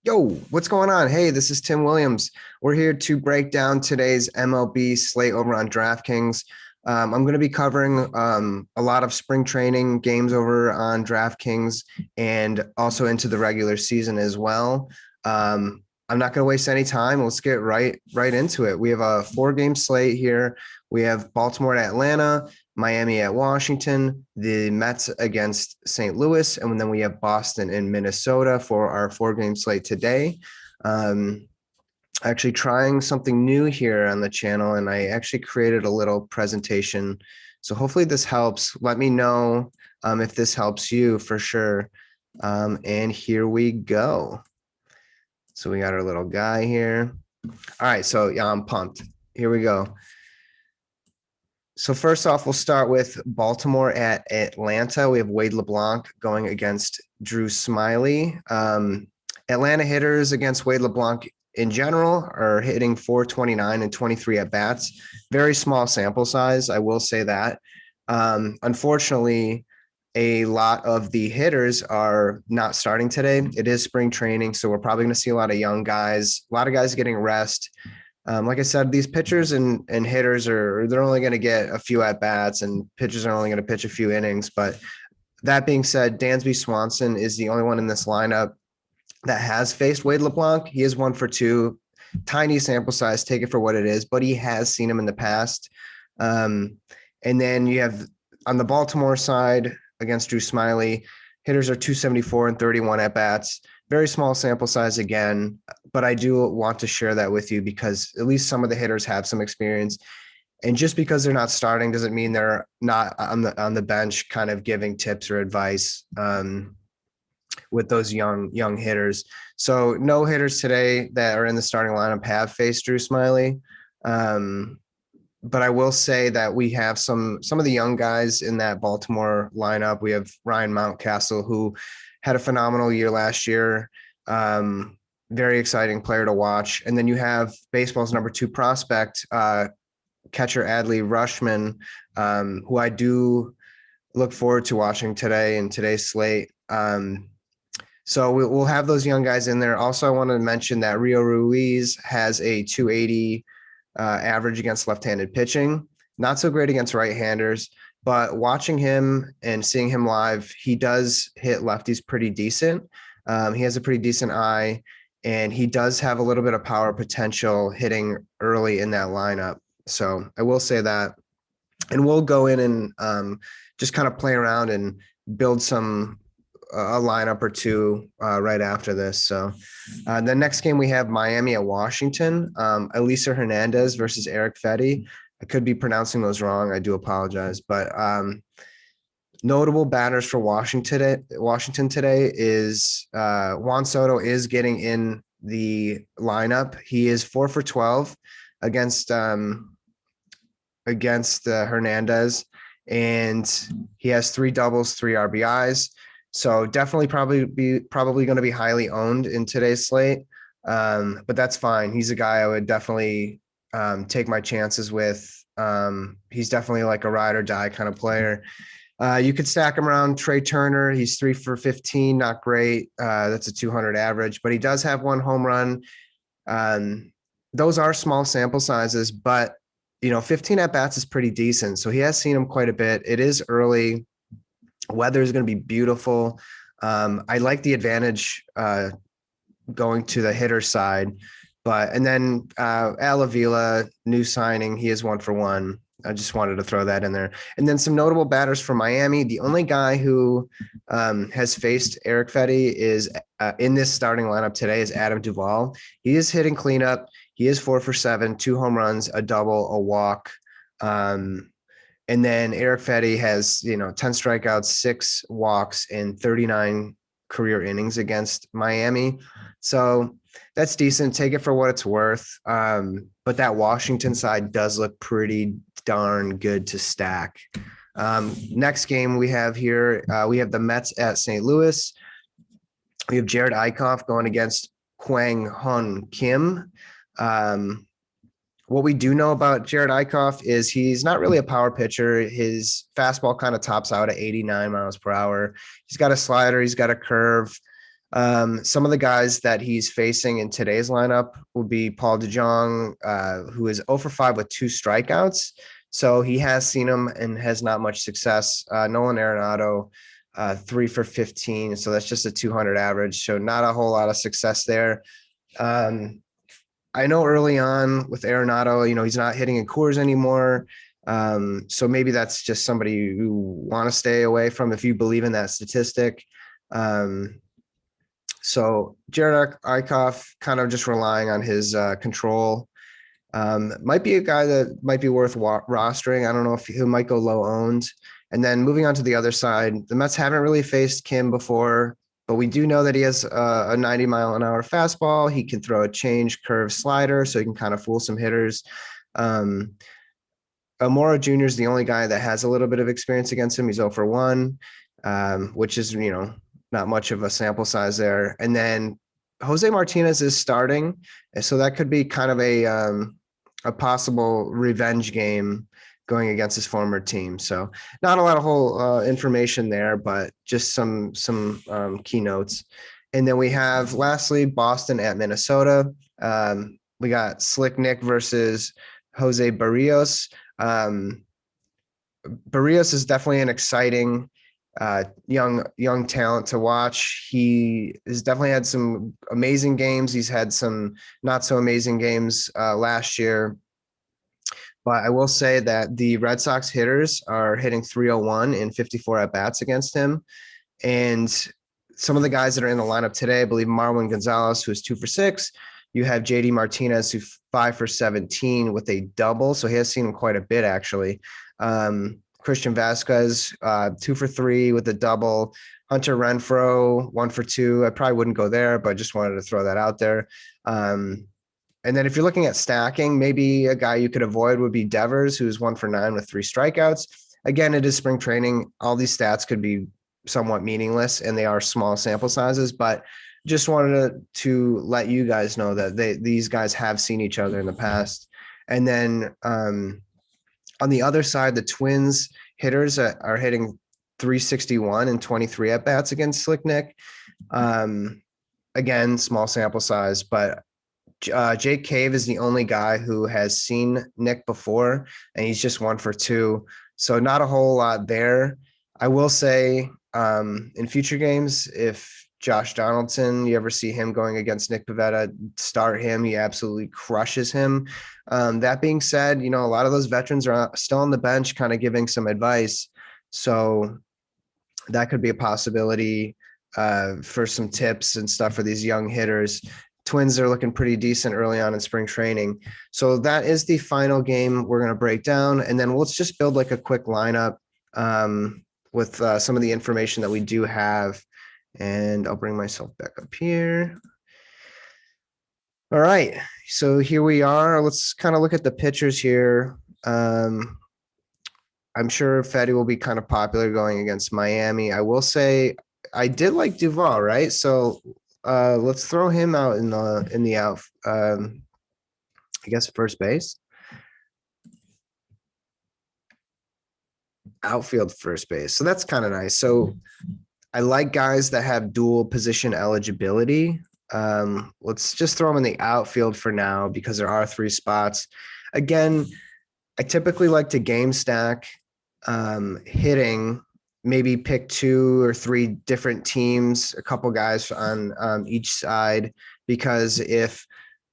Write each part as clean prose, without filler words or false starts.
Yo, what's going on? Hey, this is Tim Williams. We're here to break down today's MLB slate over on DraftKings. I'm going to be covering a lot of spring training games over on DraftKings and also into the regular season as well. I'm not going to waste any time. Let's get right into it. We have a 4-game slate here. We have Baltimore at Atlanta, Miami at Washington, the Mets against St. Louis, and then we have Boston and Minnesota for our 4-game slate today. Actually trying something new here on the channel, and I actually created a little presentation. So hopefully this helps. Let me know if this helps you for sure. And here we go. So we got our little guy here. All right, so yeah, I'm pumped. Here we go. So first off, we'll start with Baltimore at Atlanta. We have Wade LeBlanc going against Drew Smyly. Atlanta hitters against Wade LeBlanc in general are hitting 429 and 23 at bats. Very small sample size, I will say that. Unfortunately, a lot of the hitters are not starting today. It is spring training, so we're probably going to see a lot of young guys, a lot of guys getting rest. Like I said, these pitchers and hitters they're only going to get a few at bats, and pitchers are only going to pitch a few innings. But that being said, Dansby Swanson is the only one in this lineup that has faced Wade LeBlanc. He is 1-for-2, tiny sample size, take it for what it is, but he has seen him in the past. And then you have on the Baltimore side against Drew Smyly, hitters are 274 and 31 at bats. Very small sample size again, but I do want to share that with you because at least some of the hitters have some experience. And just because they're not starting doesn't mean they're not on the bench kind of giving tips or advice with those young hitters. So no hitters today that are in the starting lineup have faced Drew Smyly. But I will say that we have some of the young guys in that Baltimore lineup. We have Ryan Mountcastle, who had a phenomenal year last year. Very exciting player to watch. And then you have baseball's number 2 prospect, catcher Adley Rushman, who I do look forward to watching today in today's slate. So we'll have those young guys in there. Also, I wanted to mention that Rio Ruiz has a 280 average against left-handed pitching. Not so great against right-handers, but watching him and seeing him live, he does hit lefties pretty decent. He has a pretty decent eye, and he does have a little bit of power potential hitting early in that lineup. So I will say that. And we'll go in and just kind of play around and build a lineup or two right after this. So the next game we have Miami at Washington, Elisa Hernandez versus Eric Fetty. I could be pronouncing those wrong. I do apologize, but notable batters for Washington today is Juan Soto is getting in the lineup. He is 4-for-12 against Hernandez, and he has 3 doubles, 3 RBIs. So definitely probably going to be highly owned in today's slate. But that's fine. He's a guy I would definitely take my chances with. He's definitely like a ride or die kind of player. You could stack him around Trey Turner. He's 3-for-15, not great. That's a 200 average, but he does have 1 home run. Those are small sample sizes, but 15 at bats is pretty decent. So he has seen him quite a bit. It is early. Weather is going to be beautiful. I like the advantage going to the hitter side, and then Al Avila, new signing, he is 1-for-1. I just wanted to throw that in there. And then some notable batters for Miami. The only guy who has faced Eric Fetty is in this starting lineup today is Adam Duvall. He is hitting cleanup. He is 4-for-7, 2 home runs, a double, a walk. And then Eric Fetty has, 10 strikeouts, 6 walks, and 39 career innings against Miami. So that's decent. Take it for what it's worth. But that Washington side does look pretty darn good to stack. Next game we have here, we have the Mets at St. Louis. We have Jared Eichhoff going against Kwang Hun Kim. What we do know about Jared Eichhoff is he's not really a power pitcher. His fastball kind of tops out at 89 miles per hour. He's got a slider. He's got a curve. Some of the guys that he's facing in today's lineup will be Paul DeJong, who is 0 for 5 with 2 strikeouts. So he has seen him and has not much success. Nolan Arenado, 3 for 15. So that's just a 200 average. So not a whole lot of success there. I know early on with Arenado, he's not hitting in Coors anymore. So maybe that's just somebody you want to stay away from if you believe in that statistic. So Jared Eichhoff kind of just relying on his control. Might be a guy that might be worth rostering. I don't know if he might go low owned. And then moving on to the other side, the Mets haven't really faced Kim before, but we do know that he has a 90-mile-an-hour fastball. He can throw a change curve slider, so he can kind of fool some hitters. Amora Jr. is the only guy that has a little bit of experience against him. He's 0 for 1, which is, not much of a sample size there. And then Jose Martinez is starting, so that could be kind of a possible revenge game going against his former team. So not a lot of whole information there, but just some key notes. And then we have lastly Boston at Minnesota. We got Slick Nick versus Jose Barrios. Barrios is definitely an exciting young talent to watch. He has definitely had some amazing games. He's had some not so amazing games last year. But I will say that the Red Sox hitters are hitting 301 in 54 at-bats against him. And some of the guys that are in the lineup today, I believe Marwin Gonzalez, who is 2 for 6. You have JD Martinez, who's 5 for 17 with a double. So he has seen him quite a bit, actually. Christian Vasquez, 2 for 3 with a double. Hunter Renfroe, 1 for 2. I probably wouldn't go there, but just wanted to throw that out there. And then if you're looking at stacking, maybe a guy you could avoid would be Devers, who's 1 for 9 with 3 strikeouts. Again, it is spring training. All these stats could be somewhat meaningless, and they are small sample sizes, but just wanted to let you guys know that these guys have seen each other in the past. And then on the other side, the Twins hitters are hitting 361 and 23 at-bats against Slick Nick. Again, small sample size, but Jake Cave is the only guy who has seen Nick before, and he's just 1 for 2. So not a whole lot there. I will say in future games, if Josh Donaldson, you ever see him going against Nick Pivetta, start him. He absolutely crushes him. That being said, a lot of those veterans are still on the bench kind of giving some advice. So that could be a possibility for some tips and stuff for these young hitters. Twins are looking pretty decent early on in spring training. So that is the final game we're going to break down. And then let's just build like a quick lineup with some of the information that we do have. And I'll bring myself back up here. All right. So here we are. Let's kind of look at the pitchers here. I'm sure Fetty will be kind of popular going against Miami. I will say I did like Duvall, right? So let's throw him out in the out. I guess first base, outfield, first base. So that's kind of nice. So I like guys that have dual position eligibility. Let's just throw them in the outfield for now because there are 3 spots. Again, I typically like to game stack hitting. Maybe pick 2 or 3 different teams, a couple guys on each side, because if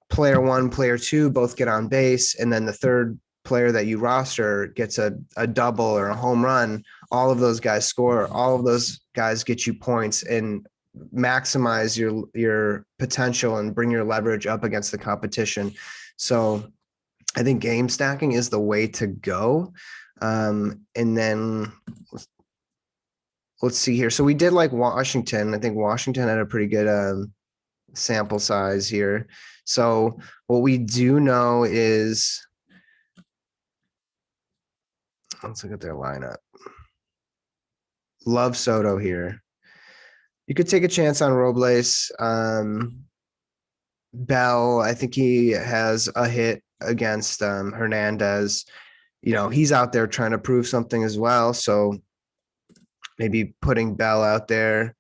player 1, player 2 both get on base, and then the third player that you roster gets a double or a home run, all of those guys score. All of those guys get you points and maximize your potential and bring your leverage up against the competition. So I think game stacking is the way to go. And then let's see here. So we did like Washington. I think Washington had a pretty good sample size here. So what we do know is, let's look at their lineup. Love Soto here. You could take a chance on Robles. Bell, I think he has a hit against Hernandez. He's out there trying to prove something as well. So maybe putting Bell out there.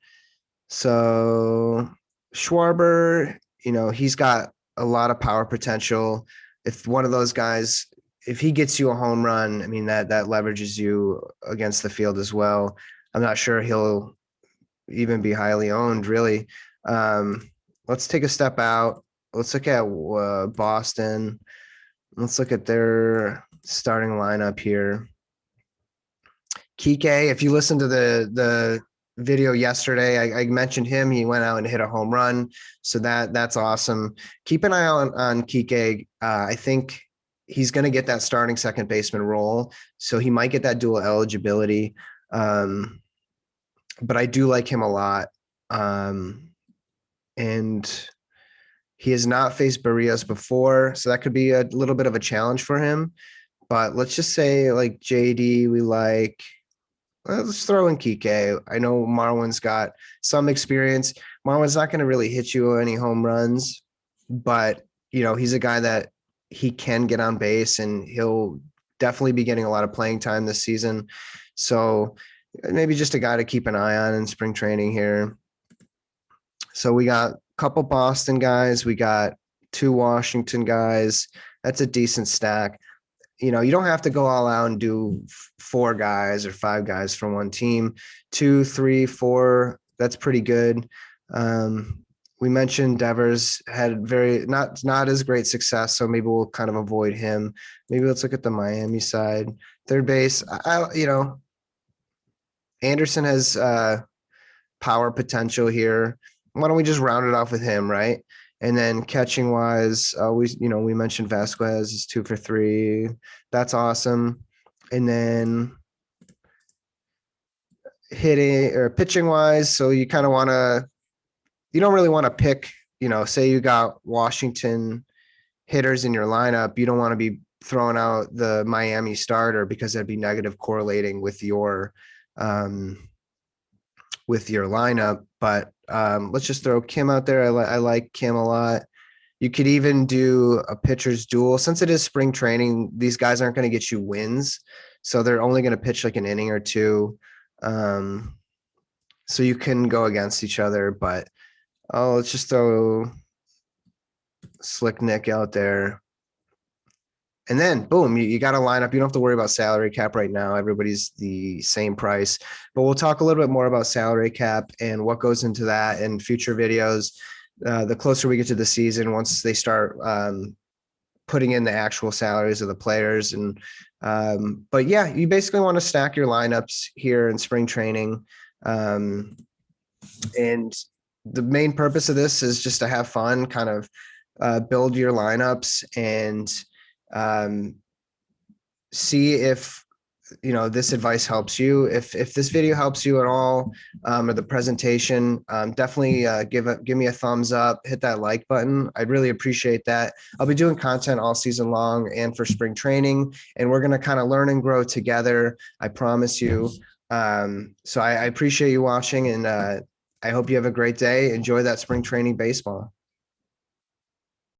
So Schwarber, he's got a lot of power potential. If one of those guys, if he gets you a home run, I mean that leverages you against the field as well. I'm not sure he'll even be highly owned, really. Let's take a step out. Let's look at Boston. Let's look at their starting lineup here. Kike, if you listen to the video yesterday, I mentioned him. He went out and hit a home run, so that's awesome. Keep an eye on Kike. I think he's going to get that starting second baseman role, so he might get that dual eligibility. But I do like him a lot, and he has not faced Barrios before, so that could be a little bit of a challenge for him. But let's just say like JD, we like. Let's throw in Kike. I know Marwin's got some experience. Marwin's not going to really hit you any home runs, but he's a guy that he can get on base, and he'll definitely be getting a lot of playing time this season. So maybe just a guy to keep an eye on in spring training here. So we got a couple Boston guys. We got 2 Washington guys. That's a decent stack. You don't have to go all out and do 4 guys or 5 guys from one team. 2, 3, 4, that's pretty good. We mentioned Devers had not as great success, so maybe we'll kind of avoid him. Maybe let's look at the Miami side. Third base, Anderson has power potential here. Why don't we just round it off with him, right? And then catching wise, we mentioned Vasquez is 2 for 3. That's awesome. And then hitting or pitching wise, so you kind of you don't really want to pick, say you got Washington hitters in your lineup. You don't want to be throwing out the Miami starter because that'd be negative correlating with your lineup. But let's just throw Kim out there. I like Kim a lot. You could even do a pitcher's duel. Since it is spring training, these guys aren't going to get you wins. So they're only going to pitch like an inning or 2. So you can go against each other, but let's just throw Slick Nick out there. And then boom, you got a lineup. You don't have to worry about salary cap right now. Everybody's the same price, but we'll talk a little bit more about salary cap and what goes into that in future videos. The closer we get to the season, once they start putting in the actual salaries of the players. And but yeah, you basically want to stack your lineups here in spring training. And the main purpose of this is just to have fun, kind of build your lineups and see if this advice helps you. If this video helps you at all, or the presentation, definitely give me a thumbs up, hit that like button. I'd really appreciate that. I'll be doing content all season long and for spring training, and we're going to kind of learn and grow together. I promise you. So I appreciate you watching, and I hope you have a great day. Enjoy that spring training baseball.